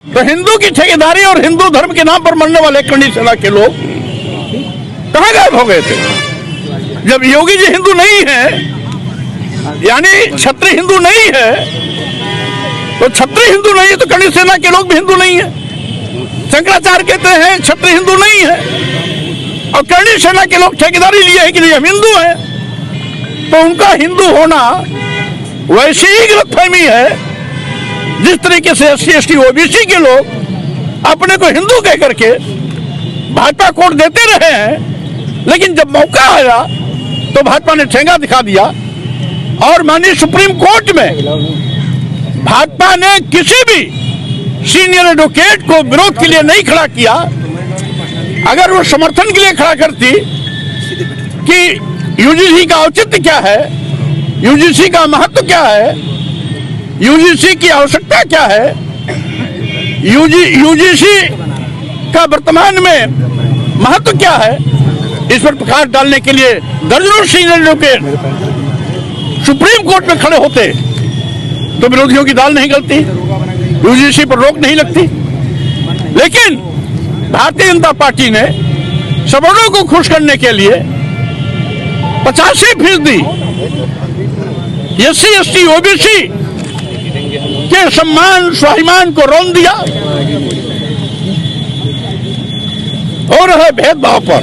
तो हिंदू की ठेकेदारी और हिंदू धर्म के नाम पर मरने वाले करणी सेना के लोग कहां गायब हो गए थे? जब योगी जी हिंदू नहीं है, यानी क्षत्रिय हिंदू नहीं है, तो क्षत्रिय हिंदू नहीं है तो करणी सेना के लोग भी हिंदू नहीं है। शंकराचार्य कहते हैं क्षत्रिय हिंदू नहीं है, और करणी सेना के लोग ठेकेदारी लिए है कि नहीं हम हिंदू हैं, तो उनका हिंदू होना वैसी ही गलतफहमी है जिस तरीके से SC ST OBC के लोग अपने को हिंदू कह करके भाजपा को वोट देते रहे हैं। लेकिन जब मौका आया तो भाजपा ने ठेंगा दिखा दिया, और माननीय सुप्रीम कोर्ट में भाजपा ने किसी भी सीनियर एडवोकेट को विरोध के लिए नहीं खड़ा किया। अगर वो समर्थन के लिए खड़ा करती कि UGC का औचित्य क्या है, UGC का महत्व क्या है, UGC की आवश्यकता क्या है, UGC का वर्तमान में महत्व क्या है, इस पर प्रकाश डालने के लिए दर्जनों सीनियर एडवोकेट सुप्रीम कोर्ट में खड़े होते तो विरोधियों की दाल नहीं गलती, UGC पर रोक नहीं लगती। लेकिन भारतीय जनता पार्टी ने सवर्णों को खुश करने के लिए 85% SC ST OBC के सम्मान स्वाभिमान को रौंद दिया, और है भेदभाव पर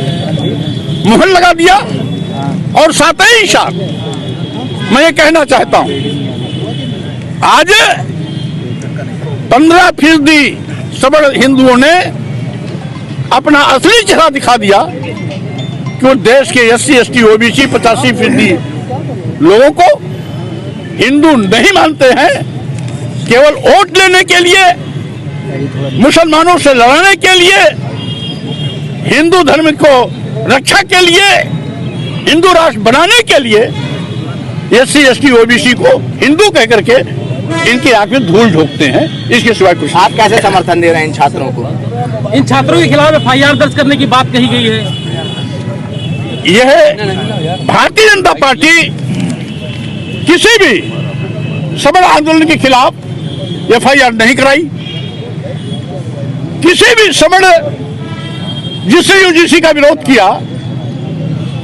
मुहर लगा दिया। और साथ ही साथ मैं ये कहना चाहता हूं, आज 15% सवर्ण हिंदुओं ने अपना असली चेहरा दिखा दिया कि वो देश के SC ST OBC 85% लोगों को हिंदू नहीं मानते हैं। केवल वोट लेने के लिए, मुसलमानों से लड़ने के लिए, हिंदू धर्म को रक्षा के लिए, हिंदू राष्ट्र बनाने के लिए SC ST OBC को हिंदू कह करके इनकी आंख में धूल झोंकते हैं। इसके सिवाय कुछ। आप कैसे समर्थन दे रहे हैं इन छात्रों को? इन छात्रों के खिलाफ FIR दर्ज करने की बात कही गई है। यह भारतीय जनता पार्टी किसी भी सवर्ण आंदोलन के खिलाफ FIR नहीं कराई। किसी भी सवर्ण जिससे UGC का विरोध किया,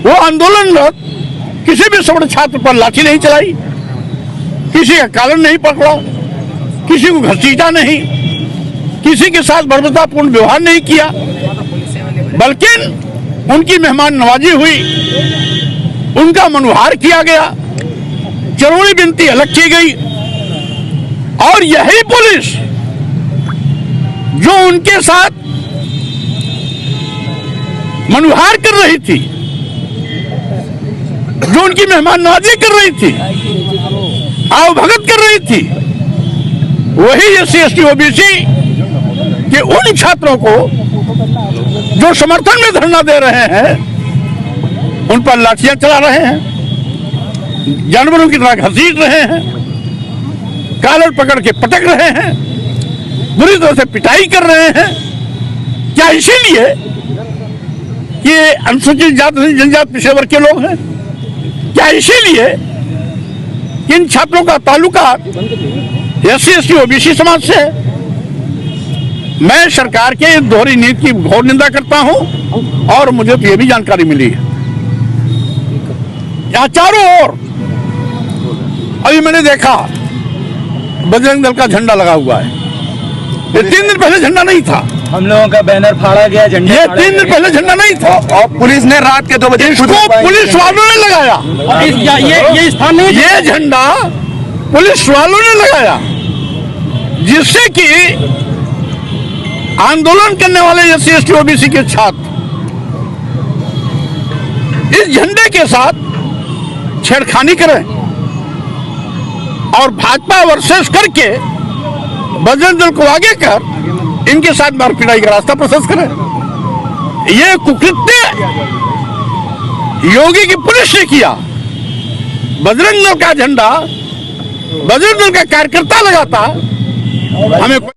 वो आंदोलनरत किसी भी सवर्ण छात्र पर लाठी नहीं चलाई, किसी का कारण नहीं पकड़ा, किसी को घसीटा नहीं, किसी के साथ बर्बरतापूर्ण व्यवहार नहीं किया, बल्कि उनकी मेहमान नवाजी हुई, उनका मनोहार किया गया, जरूरी विनती अलग की गई। और यही पुलिस जो उनके साथ मनोहार कर रही थी, जो उनकी मेहमान नवाजी कर रही थी, आवभगत कर रही थी, वही SC ST OBC के उन छात्रों को जो समर्थन में धरना दे रहे हैं, उन पर लाठियां चला रहे हैं, जानवरों की तरह घसीट रहे हैं, कॉलर पकड़ के पटक रहे हैं, बुरी तरह से पिटाई कर रहे हैं। क्या इसीलिए कि अनुसूचित जाति जनजाति पिछड़े वर्ग के लोग हैं? क्या इसीलिए कि इन छात्रों का ताल्लुका SC ST OBC समाज से है? मैं सरकार के दोहरी नीति की घोर निंदा करता हूं, और मुझे तो ये भी जानकारी मिली है यहाँ चारों ओर, अभी मैंने देखा बजरंग दल का झंडा लगा हुआ है। ये 3 दिन पहले झंडा नहीं था। हम लोगों का बैनर फाड़ा गया, झंडा ये 3 दिन पहले झंडा नहीं था, और पुलिस ने रात के 2 बजे इसको पुलिस वालों ने लगाया। ये स्थान नहीं, ये झंडा पुलिस वालों ने लगाया, जिससे कि आंदोलन करने वाले SC ST OBC के छात्र इस झंडे के साथ छेड़खानी करें और भाजपा वर्सेस करके बजरंग दल को आगे कर इनके साथ मारपीटाई का रास्ता प्रशस्त करें। ये कुकृत्य योगी की पुलिस ने किया। बजरंग दल का झंडा, बजरंग दल का कार्यकर्ता लगाता, हमें